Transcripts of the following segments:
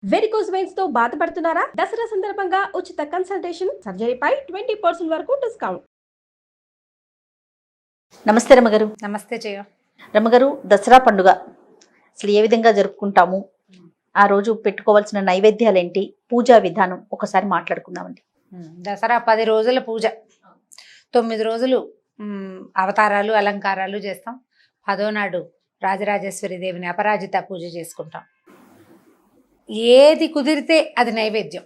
Varicose veins తో బాధపడుతున్నారా? దసరా సందర్భంగా ఉచిత కన్సల్టేషన్, సర్జరీపై 20% వరకు డిస్కౌంట్. నమస్తే రమ్మగారు. నమస్తే జయ. రమ్మగారు, దసరా పండుగ అసలు ఏ విధంగా జరుపుకుంటాము, ఆ రోజు పెట్టుకోవాల్సిన నైవేద్యాలు ఏంటి, పూజా విధానం ఒకసారి మాట్లాడుకుందామండి. దసరా 10 రోజుల పూజ. 9 రోజులు అవతారాలు అలంకారాలు చేస్తాం. 10వ నాడు రాజరాజేశ్వరి దేవిని అపరాజిత పూజ చేసుకుంటాం. ఏది కుదిరితే అది నైవేద్యం.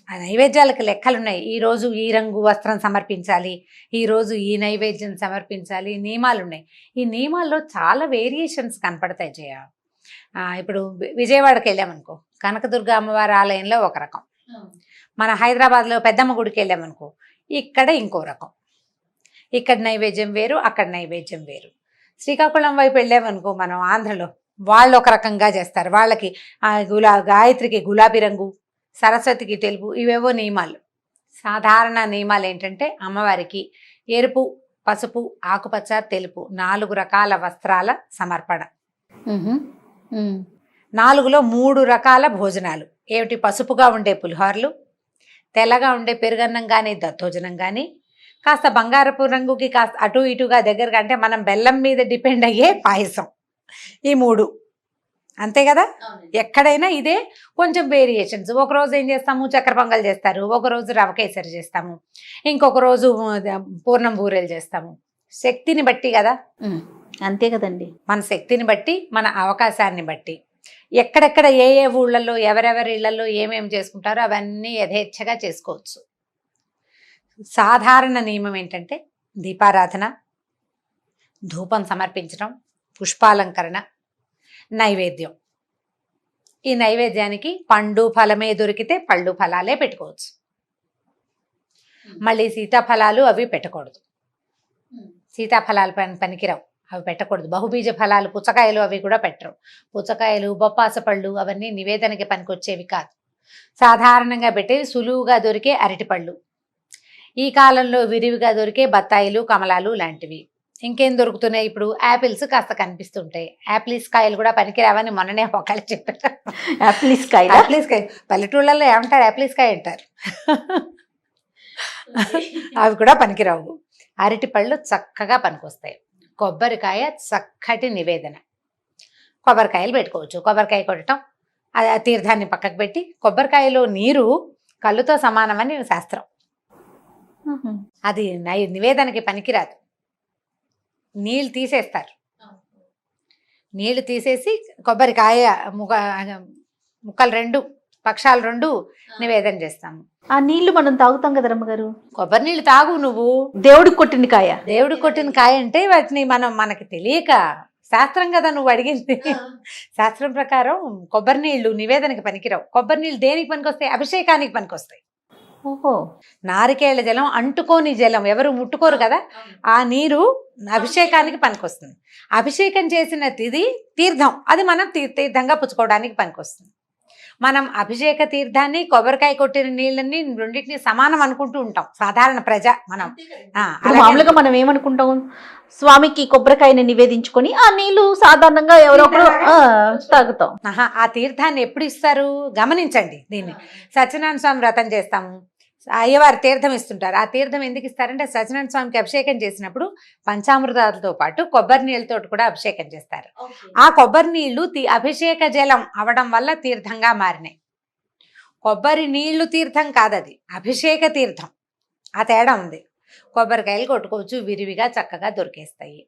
ఆ నైవేద్యాలకు లెక్కలున్నాయి. ఈరోజు ఈ రంగు వస్త్రం సమర్పించాలి, ఈరోజు ఈ నైవేద్యం సమర్పించాలి, నియమాలు ఉన్నాయి. ఈ నియమాల్లో చాలా వేరియేషన్స్ కనపడతాయి జయ. ఇప్పుడు విజయవాడకి వెళ్ళామనుకో, కనకదుర్గ అమ్మవారి ఆలయంలో ఒక రకం. మన హైదరాబాద్లో పెద్దమ్మ గుడికి వెళ్ళామనుకో, ఇక్కడ ఇంకో రకం. ఇక్కడ నైవేద్యం వేరు, అక్కడ నైవేద్యం వేరు. శ్రీకాకుళం వైపు వెళ్ళామనుకో, మనం ఆంధ్రలో వాళ్ళు ఒక రకంగా చేస్తారు. వాళ్ళకి గాయత్రికి గులాబీ రంగు, సరస్వతికి తెలుపు, ఇవేవో నియమాలు. సాధారణ నియమాలు ఏంటంటే అమ్మవారికి ఎరుపు, పసుపు, ఆకుపచ్చ, తెలుపు 4 రకాల వస్త్రాల సమర్పణ. 4లో 3 రకాల భోజనాలు ఏమిటి? పసుపుగా ఉండే పులిహోరలు, తెల్లగా ఉండే పెరుగన్నం కానీ దత్తోజనం కానీ, కాస్త బంగారపు రంగుకి కాస్త అటు ఇటుగా దగ్గరగా అంటే మనం బెల్లం మీద డిపెండ్ అయ్యే పాయసం. ఈ 3 అంతే కదా. ఎక్కడైనా ఇదే, కొంచెం వేరియేషన్స్. ఒకరోజు ఏం చేస్తాము, చక్కెర పొంగల్ చేస్తారు, ఒకరోజు రవ కేసరి చేస్తాము, ఇంకొక రోజు పూర్ణం బూరెలు చేస్తాము. శక్తిని బట్టి కదా. అంతే కదండి. మన శక్తిని బట్టి, మన అవకాశాన్ని బట్టి, ఎక్కడెక్కడ ఏ ఏ ఊళ్ళల్లో ఎవరెవరి ఇళ్లలో ఏమేమి చేసుకుంటారో అవన్నీ యథేచ్ఛగా చేసుకోవచ్చు. సాధారణ నియమం ఏంటంటే దీపారాధన, ధూపం సమర్పించడం, పుష్పాలంకరణ, నైవేద్యం. ఈ నైవేద్యానికి పండు ఫలమే దొరికితే పళ్ళు ఫలాలే పెట్టుకోవచ్చు. మళ్ళీ సీతాఫలాలు అవి పెట్టకూడదు. సీతాఫలాలు పనికిరావు, అవి పెట్టకూడదు. బహుబీజ ఫలాలు, పుచ్చకాయలు అవి కూడా పెట్టరు. పుచ్చకాయలు, బొప్పాస పళ్ళు అవన్నీ నివేదనకి పనికొచ్చేవి కాదు. సాధారణంగా పెట్టేవి సులువుగా దొరికే అరటిపళ్ళు, ఈ కాలంలో విరివిగా దొరికే బత్తాయిలు, కమలాలు లాంటివి. ఇంకేం దొరుకుతున్నాయి? ఇప్పుడు యాపిల్స్ కాస్త కనిపిస్తుంటాయి. యాపిల్స్ కాయలు కూడా పనికిరావని మొన్ననే ఒకళ్ళు చెప్పారు. యాపిల్స్ కాయ పల్లెటూళ్ళల్లో ఏమంటారు? యాపిల్స్ కాయ అంటారు. అవి కూడా పనికిరావు. అరటిపళ్ళు చక్కగా పనికొస్తాయి. కొబ్బరికాయ చక్కటి నివేదన. కొబ్బరికాయలు పెట్టుకోవచ్చు. కొబ్బరికాయ కొట్టడం, ఆ తీర్థాన్ని పక్కకు పెట్టి, కొబ్బరికాయలో నీరు కళ్ళుతో సమానమని శాస్త్రం. అది నివేదనకి పనికిరాదు. నీళ్ళు తీసేస్తారు. నీళ్లు తీసేసి కొబ్బరికాయ ముక్కలు 2 పక్షాలు 2 నివేదన చేస్తాము. ఆ నీళ్లు మనం తాగుతాం కదా రమ్మగారు. కొబ్బరి నీళ్ళు తాగు నువ్వు. దేవుడికి కొట్టిన కాయ. దేవుడికి కొట్టిన కాయ అంటే వాటిని మనకి తెలియక, శాస్త్రం కదా నువ్వు అడిగింది. శాస్త్రం ప్రకారం కొబ్బరి నీళ్లు నివేదనకి పనికిరావు. కొబ్బరి నీళ్ళు దేనికి పనికొస్తాయి? అభిషేకానికి పనికొస్తాయి. ఓహో. నారికేళ్ల జలం, అంటుకోని జలం, ఎవరు ముట్టుకోరు కదా, ఆ నీరు అభిషేకానికి పనికొస్తుంది. అభిషేకం చేసిన తీర్థం, అది మనం తీర్థంగా పుచ్చుకోవడానికి పనికొస్తుంది. మనం అభిషేక తీర్థాన్ని, కొబ్బరికాయ కొట్టిన నీళ్ళని రెండింటిని సమానం అనుకుంటూ ఉంటాం సాధారణ ప్రజ. మనం మామూలుగా మనం ఏమనుకుంటాం, స్వామికి కొబ్బరికాయని నివేదించుకొని ఆ నీళ్లు సాధారణంగా ఎవరొకరు తాగుతాం. ఆ తీర్థాన్ని ఎప్పుడు ఇస్తారు గమనించండి. దీన్ని సత్యనారాయణ స్వామి వ్రతం చేస్తాము, అయ్యవారు తీర్థం ఇస్తుంటారు. ఆ తీర్థం ఎందుకు ఇస్తారంటే సత్యనారాయణ స్వామికి అభిషేకం చేసినప్పుడు పంచామృతాలతో పాటు కొబ్బరి నీళ్ళతో కూడా అభిషేకం చేస్తారు. ఆ కొబ్బరి నీళ్లు అభిషేక జలం అవడం వల్ల తీర్థంగా మారినాయి. కొబ్బరి నీళ్లు తీర్థం కాదది, అభిషేక తీర్థం. ఆ తేడా ఉంది. కొబ్బరికాయలు కొట్టుకోవచ్చు, విరివిగా చక్కగా దొరికేస్తాయి.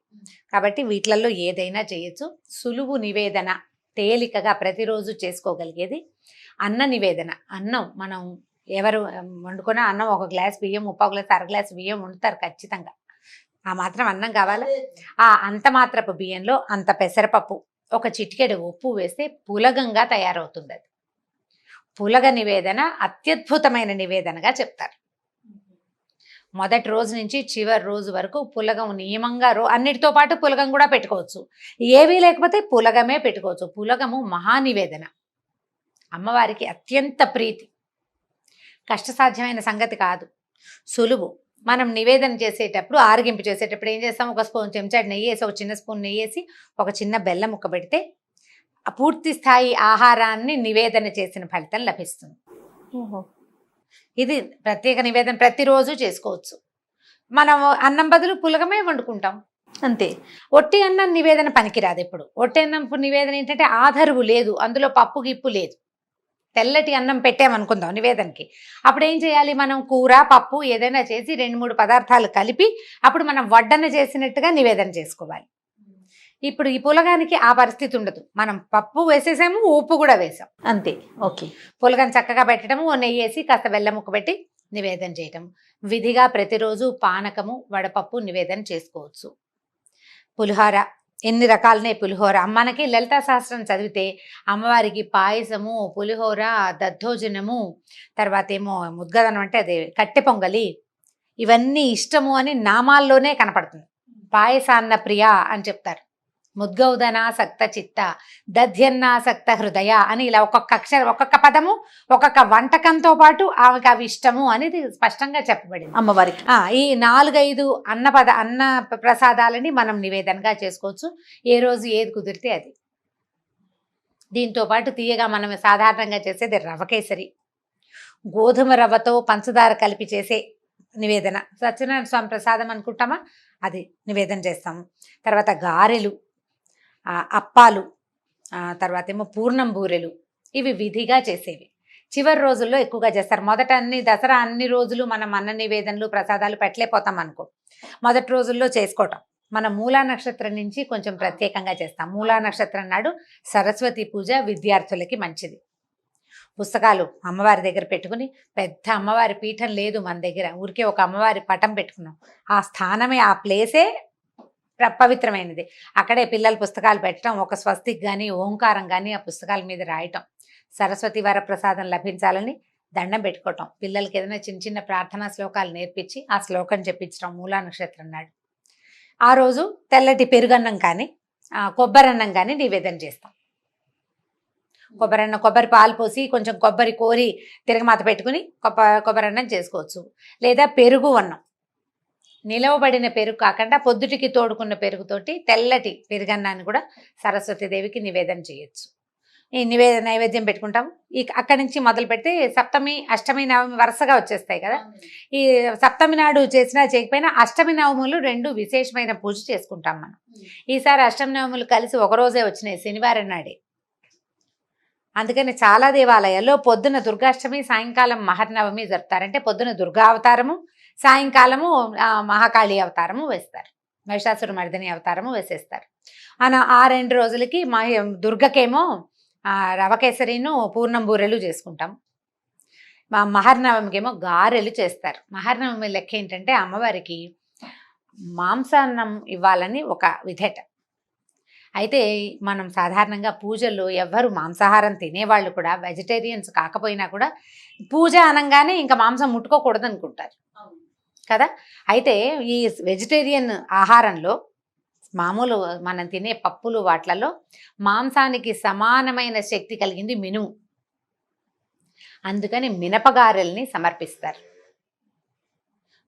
కాబట్టి వీటిలలో ఏదైనా చేయొచ్చు. సులువు నివేదన, తేలికగా ప్రతిరోజు చేసుకోగలిగేది అన్న నివేదన. అన్నం మనం ఎవరు వండుకున్న అన్నం, 1 గ్లాస్ బియ్యం, 3/4 గ్లాస్, 1/2 గ్లాస్ బియ్యం వండుతారు ఖచ్చితంగా. ఆ మాత్రం అన్నం కావాలా? ఆ అంత మాత్రపు బియ్యంలో అంత పెసరపప్పు, ఒక చిటికెడు ఉప్పు వేస్తే పులగంగా తయారవుతుంది. అది పులగ నివేదన అత్యద్భుతమైన నివేదనగా చెప్తారు. మొదటి రోజు నుంచి చివరి రోజు వరకు పులగం నియమంగా అన్నిటితో పాటు పులగం కూడా పెట్టుకోవచ్చు. ఏవీ లేకపోతే పులగమే పెట్టుకోవచ్చు. పులగము మహానివేదన, అమ్మవారికి అత్యంత ప్రీతి. కష్టసాధ్యమైన సంగతి కాదు, సులువు. మనం నివేదన చేసేటప్పుడు, ఆరగింపు చేసేటప్పుడు ఏం చేస్తాం, 1 చెంచాడు నెయ్యి వేసి, 1 చిన్న స్పూన్ నెయ్యి వేసి, 1 చిన్న బెల్లం ముక్క పెడితే పూర్తి స్థాయి ఆహారాన్ని నివేదన చేసిన ఫలితం లభిస్తుంది. ఇది ప్రత్యేక నివేదన ప్రతిరోజు చేసుకోవచ్చు. మనం అన్నం బదులు పులగమే వండుకుంటాం అంతే. ఒట్టి అన్నం నివేదన పనికిరాదు. ఇప్పుడు ఒట్టి అన్నం నివేదన ఏంటంటే ఆధరువు లేదు, అందులో పప్పు గిప్పు లేదు. తెల్లటి అన్నం పెట్టామనుకుందాం నివేదనకి, అప్పుడు ఏం చేయాలి, మనం కూర పప్పు ఏదైనా చేసి 2-3 పదార్థాలు కలిపి అప్పుడు మనం వడ్డన చేసినట్టుగా నివేదన చేసుకోవాలి. ఇప్పుడు ఈ పులగానికి ఆ పరిస్థితి ఉండదు. మనం పప్పు వేసేసాము, ఉప్పు కూడా వేసాం, అంతే. ఓకే. పులగని చక్కగా పెట్టడము, నెయ్యి వేసి కాస్త బెల్లం ముక్క పెట్టి నివేదన చేయటం. విధిగా ప్రతిరోజు పానకము వడపప్పు నివేదన చేసుకోవచ్చు. పులిహోర, ఎన్ని రకాలనే పులిహోర. మనకి లలితా సహస్రం చదివితే అమ్మవారికి పాయసము, పులిహోర, దద్దోజనము, తర్వాత ఏమో ముద్గదనం అంటే అదే కట్టె పొంగలి, ఇవన్నీ ఇష్టము అని నామాల్లోనే కనపడుతుంది. పాయసాన్న ప్రియ అని చెప్తారు. ముద్గౌదనాసక్త చిత్త, దధ్యన్నాసక్త హృదయ అని ఇలా ఒక్కొక్క అక్షరం, ఒక్కొక్క పదము, ఒక్కొక్క వంటకంతో పాటు ఆమెకు అవి ఇష్టము అనేది స్పష్టంగా చెప్పబడింది అమ్మవారికి. ఈ 4-5 అన్న ప్రసాదాలని మనం నివేదనగా చేసుకోవచ్చు. ఏ రోజు ఏది కుదిరితే అది. దీంతో పాటు తీయగా మనం సాధారణంగా చేసేది రవ కేసరి, గోధుమ రవ్వతో పంచదార కలిపి చేసే నివేదన. సత్యనారాయణ స్వామి ప్రసాదం అనుకుంటామా, అది నివేదన చేస్తాము. తర్వాత గారెలు, అప్పాలు, తర్వాత ఏమో పూర్ణం బూరెలు, ఇవి విధిగా చేసేవి. చివరి రోజుల్లో ఎక్కువగా చేస్తారు. మొదట దసరా అన్ని రోజులు మనం అన్న నివేదనలు ప్రసాదాలు పెట్టలేకపోతాం అనుకో, మొదటి రోజుల్లో చేసుకోవటం. మన మూలా నక్షత్రం నుంచి కొంచెం ప్రత్యేకంగా చేస్తాం. మూలా నక్షత్రం నాడు సరస్వతి పూజ విద్యార్థులకి మంచిది. పుస్తకాలు అమ్మవారి దగ్గర పెట్టుకుని, పెద్ద అమ్మవారి పీఠం లేదు మన దగ్గర, ఊరికే ఒక అమ్మవారి పటం పెట్టుకున్నాం. ఆ స్థానమే, ఆ ప్లేసే పవిత్రమైనది. అక్కడే పిల్లల పుస్తకాలు పెట్టడం, ఒక స్వస్తిక్ కానీ ఓంకారం కానీ ఆ పుస్తకాల మీద రాయటం, సరస్వతి వార ప్రసాదం లభించాలని దండం పెట్టుకోవటం, పిల్లలకి ఏదైనా చిన్న చిన్న ప్రార్థనా శ్లోకాలు నేర్పించి ఆ శ్లోకం చెప్పించడం మూలా నక్షత్రం నాడు. ఆ రోజు తెల్లటి పెరుగన్నం కానీ కొబ్బరన్నం కానీ నివేదన చేస్తాం. కొబ్బరి పాలు పోసి కొంచెం కొబ్బరి కోరి తిరగమాత పెట్టుకుని కొబ్బరన్నం చేసుకోవచ్చు. లేదా పెరుగు అన్నం, నిలవబడిన పెరుగు కాకుండా పొద్దుటికి తోడుకున్న పెరుగుతోటి తెల్లటి పెరుగన్నాన్ని కూడా సరస్వతీదేవికి నివేదన చేయొచ్చు. ఈ నైవేద్యం పెట్టుకుంటాము. అక్కడి నుంచి మొదలు పెడితే సప్తమి, అష్టమి, నవమి వరుసగా వచ్చేస్తాయి కదా. ఈ సప్తమి నాడు చేసినా చేయకపోయినా అష్టమి నవములు 2 విశేషమైన పూజ చేసుకుంటాం మనం. ఈసారి అష్టమి నవములు కలిసి ఒకరోజే వచ్చినాయి, శనివారం నాడే. అందుకని చాలా దేవాలయాల్లో పొద్దున దుర్గాష్టమి, సాయంకాలం మహర్నవమి జరుపుతారంటే పొద్దున దుర్గా అవతారము, సాయంకాలము మహాకాళి అవతారము వేస్తారు, మహిషాసుర మర్దిని అవతారము వేసేస్తారు. ఆ 2 రోజులకి దుర్గకేమో రవకేసరిను పూర్ణం బూరెలు చేసుకుంటాం. మహర్నవమికేమో గారెలు చేస్తారు. మహర్నవమి లెక్క ఏంటంటే అమ్మవారికి మాంసాన్నం ఇవ్వాలని ఒక విధేట. అయితే మనం సాధారణంగా పూజల్లో ఎవ్వరు మాంసాహారం తినేవాళ్ళు కూడా, వెజిటేరియన్స్ కాకపోయినా కూడా పూజ అనగానే ఇంకా మాంసం ముట్టుకోకూడదు అనుకుంటారు కదా. అయితే ఈ వెజిటేరియన్ ఆహారంలో మామూలు మనం తినే పప్పులు వాట్లలో మాంసానికి సమానమైన శక్తి కలిగింది మినుము. అందుకని మినపగారెల్ని సమర్పిస్తారు.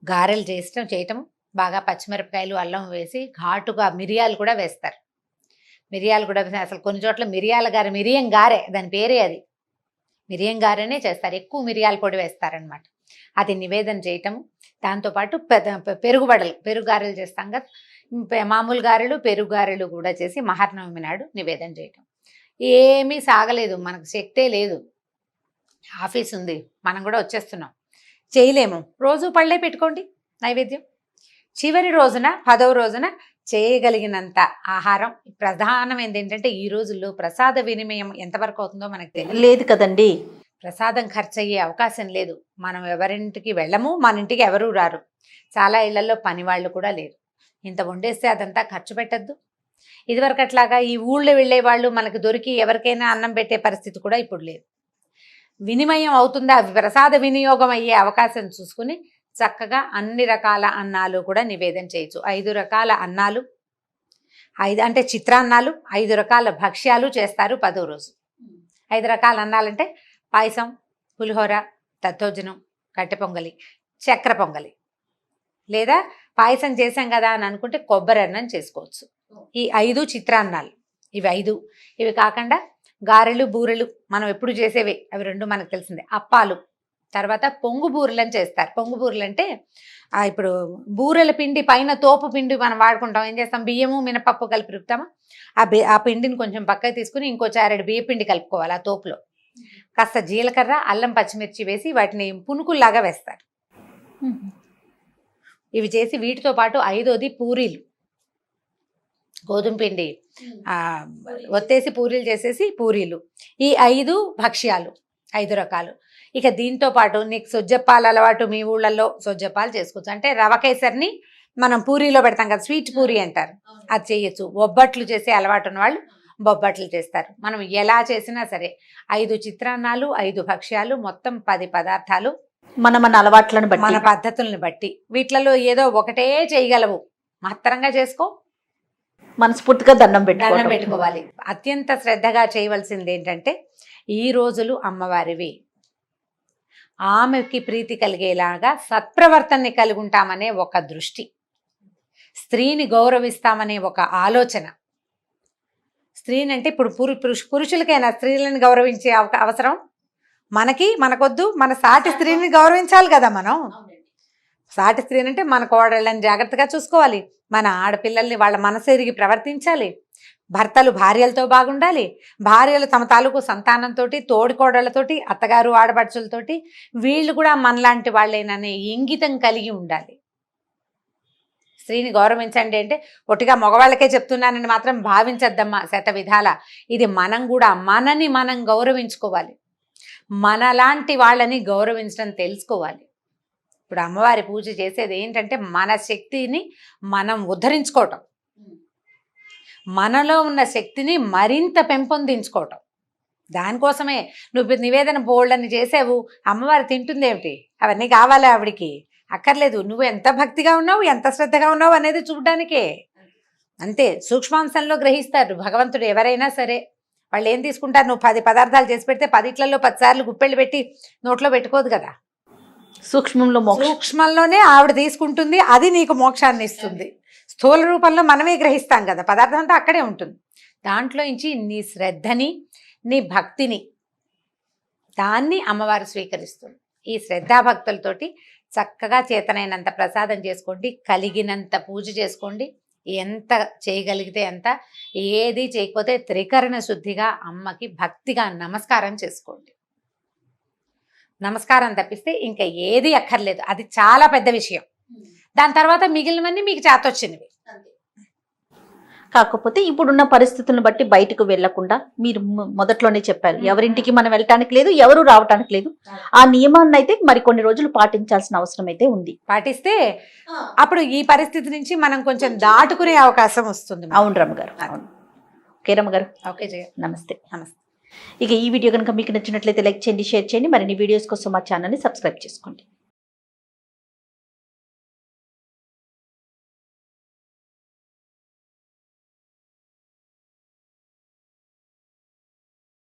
గారెలు చేయటం బాగా పచ్చిమిరపకాయలు అల్లం వేసి ఘాటుగా మిరియాలు కూడా వేస్తారు. మిరియాలు కూడా అసలు కొన్ని చోట్ల మిరియం గారె దాని పేరే, అది మిరియం గారెనే చేస్తారు, ఎక్కువ మిరియాల పొడి వేస్తారనమాట. అది నివేదన చేయటము. దాంతోపాటు పెరుగు గారెలు చేస్తాం కదా, మామూలు గారెలు పెరుగు గారెలు కూడా చేసి మహర్నవమి నాడు నివేదన చేయటం. ఏమీ సాగలేదు, మనకు శక్తే లేదు, ఆఫీస్ ఉంది, మనం కూడా వచ్చేస్తున్నాం, చేయలేము, రోజు పళ్ళే పెట్టుకోండి నైవేద్యం. చివరి రోజున 10వ రోజున చేయగలిగినంత ఆహారం. ప్రధానమైనది ఏంటంటే ఈ రోజుల్లో ప్రసాద వినిమయం ఎంతవరకు అవుతుందో మనకు తెలియదు లేదు కదండి. ప్రసాదం ఖర్చు అయ్యే అవకాశం లేదు. మనం ఎవరింటికి వెళ్ళము, మన ఇంటికి ఎవరూ రారు. చాలా ఇళ్లలో పని వాళ్ళు కూడా లేరు. ఇంత వండేస్తే అదంతా ఖర్చు పెట్టద్దు. ఇదివరకు అట్లాగా ఈ ఊళ్ళో వెళ్ళే వాళ్ళు మనకు దొరికి ఎవరికైనా అన్నం పెట్టే పరిస్థితి కూడా ఇప్పుడు లేదు. వినిమయం అవుతుందా, ప్రసాద వినియోగం అయ్యే అవకాశం చూసుకుని చక్కగా అన్ని రకాల అన్నాలు కూడా నివేదన చేయొచ్చు. 5 రకాల అన్నాలు, 5 అంటే చిత్రాన్నాలు, 5 రకాల భక్ష్యాలు చేస్తారు 10వ రోజు. 5 రకాల అన్నాలంటే పాయసం, పులిహోర, దద్దోజనం, కట్టె పొంగలి, చక్కెర పొంగలి. లేదా పాయసం చేసాం కదా అని అనుకుంటే కొబ్బరి అన్నం చేసుకోవచ్చు. ఈ 5 చిత్రాన్నాలు, ఇవి 5. ఇవి కాకుండా గారెలు బూరెలు మనం ఎప్పుడు చేసేవి, అవి 2 మనకు తెలిసిందే. అప్పాలు, తర్వాత పొంగు బూరెలు అని చేస్తారు. పొంగు బూరెలు అంటే ఇప్పుడు బూరెల పిండి పైన తోపు పిండి మనం వాడుకుంటాం. ఏం చేస్తాం, బియ్యము మినపప్పు కలిపి రుపుతామా, ఆ పిండిని కొంచెం పక్కకి తీసుకుని ఇంకో చారెడు బియ్య పిండి కలుపుకోవాలి. ఆ తోపులో కాస్త జీలకర్ర, అల్లం, పచ్చిమిర్చి వేసి వాటిని పునుకుల్లాగా వేస్తారు. ఇవి చేసి వీటితో పాటు 5వది పూరీలు. గోధుమ పిండి ఒత్తేసి పూరీలు చేసేసి పూరీలు. ఈ 5 భక్ష్యాలు, 5 రకాలు. ఇక దీంతో పాటు నీకు సొజ్జప్పాలు అలవాటు, మీ ఊళ్ళల్లో సొజ్జప్పాలు చేసుకోవచ్చు. అంటే రవ కేసరిని మనం పూరీలో పెడతాం కదా, స్వీట్ పూరీ అంటారు, అది చేయొచ్చు. బొబ్బట్లు చేసే అలవాటు ఉన్న వాళ్ళు బొబ్బట్లు చేస్తారు. మనం ఎలా చేసినా సరే 5 చిత్రాన్నాలు, 5 భక్ష్యాలు, మొత్తం 10 పదార్థాలు మన అలవాట్లను బట్టి, మన పద్ధతులను బట్టి. వీటిలలో ఏదో ఒకటే చేయగలవు, మహత్తరంగా చేసుకో, మనస్ఫూర్తిగా దండం పెట్టుకోవాలి. అత్యంత శ్రద్ధగా చేయవలసింది ఏంటంటే, ఈ రోజులు అమ్మవారివి, ఆమెకి ప్రీతి కలిగేలాగా సత్ప్రవర్తనని కలిగి ఉంటామనే ఒక దృష్టి, స్త్రీని గౌరవిస్తామనే ఒక ఆలోచన. స్త్రీని అంటే ఇప్పుడు పురుషులకైనా స్త్రీలను గౌరవించే అవసరం మనకొద్దు. మన సాటి స్త్రీని గౌరవించాలి కదా. మనం సాటి స్త్రీని అంటే మన కోడళ్ళని జాగ్రత్తగా చూసుకోవాలి, మన ఆడపిల్లల్ని వాళ్ళ మనసు ఎరిగి ప్రవర్తించాలి, భర్తలు భార్యలతో బాగుండాలి, భార్యలు తమ తాలూకు సంతానంతో, తోడికోడళ్లతోటి, అత్తగారు ఆడపడుచులతోటి వీళ్ళు కూడా మనలాంటి వాళ్ళేననే ఇంగితం కలిగి ఉండాలి. స్త్రీని గౌరవించండి అంటే ఒట్టిగా మగవాళ్ళకే చెప్తున్నానని మాత్రం భావించద్దమ్మా శత విధాల. ఇది మనం కూడా మనని మనం గౌరవించుకోవాలి, మనలాంటి వాళ్ళని గౌరవించడం తెలుసుకోవాలి. ఇప్పుడు అమ్మవారి పూజ చేసేది ఏంటంటే మన శక్తిని మనం ఉద్ధరించుకోవటం, మనలో ఉన్న శక్తిని మరింత పెంపొందించుకోవటం. దానికోసమే నువ్వు నివేదన బోల్డని చేసావు, అమ్మవారు తింటుందేమిటి, అవన్నీ కావాలి ఆవిడికి, అక్కర్లేదు. నువ్వు ఎంత భక్తిగా ఉన్నావు, ఎంత శ్రద్ధగా ఉన్నావు అనేది చూడడానికే. అంతే, సూక్ష్మాంశంలో గ్రహిస్తారు భగవంతుడు. ఎవరైనా సరే వాళ్ళు ఏం తీసుకుంటారు, నువ్వు 10 పదార్థాలు చేసి పెడితే 10 10 సార్లు గుప్పెళ్ళు పెట్టి నోట్లో పెట్టుకోదు కదా. సూక్ష్మంలోనే ఆవిడ తీసుకుంటుంది, అది నీకు మోక్షాన్ని ఇస్తుంది. స్థూల రూపంలో మనమే గ్రహిస్తాం కదా, పదార్థం అంతా అక్కడే ఉంటుంది. దాంట్లో నుంచి నీ శ్రద్ధని, నీ భక్తిని, దాన్ని అమ్మవారు స్వీకరిస్తుంది. ఈ శ్రద్ధాభక్తులతోటి చక్కగా చేతనైనంత ప్రసాదం చేసుకోండి, కలిగినంత పూజ చేసుకోండి, ఎంత చేయగలిగితే అంత. ఏది చేయకపోతే త్రికరణ శుద్ధిగా అమ్మకి భక్తిగా నమస్కారం చేసుకోండి. నమస్కారం తప్పిస్తే ఇంకా ఏది అక్కర్లేదు, అది చాలా పెద్ద విషయం. దాని తర్వాత మిగిలినవన్నీ మీకు చేతొచ్చినవి. కాకపోతే ఇప్పుడున్న పరిస్థితులను బట్టి బయటకు వెళ్లకుండా, మీరు మొదట్లోనే చెప్పారు, ఎవరింటికి మనం వెళ్ళటానికి లేదు, ఎవరు రావటానికి లేదు. ఆ నియమాన్ని అయితే మరికొన్ని రోజులు పాటించాల్సిన అవసరం అయితే ఉంది. పాటిస్తే అప్పుడు ఈ పరిస్థితి నుంచి మనం కొంచెం దాటుకునే అవకాశం వస్తుంది. అవును రమ్మగారు, అవును. ఓకే రమ్మగారు, ఓకే జయ, నమస్తే. నమస్తే. ఇక ఈ వీడియో కనుక మీకు నచ్చినట్లయితే లైక్ చేయండి, షేర్ చేయండి. మరిన్ని వీడియోస్ కోసం మా ఛానల్ని సబ్స్క్రైబ్ చేసుకోండి.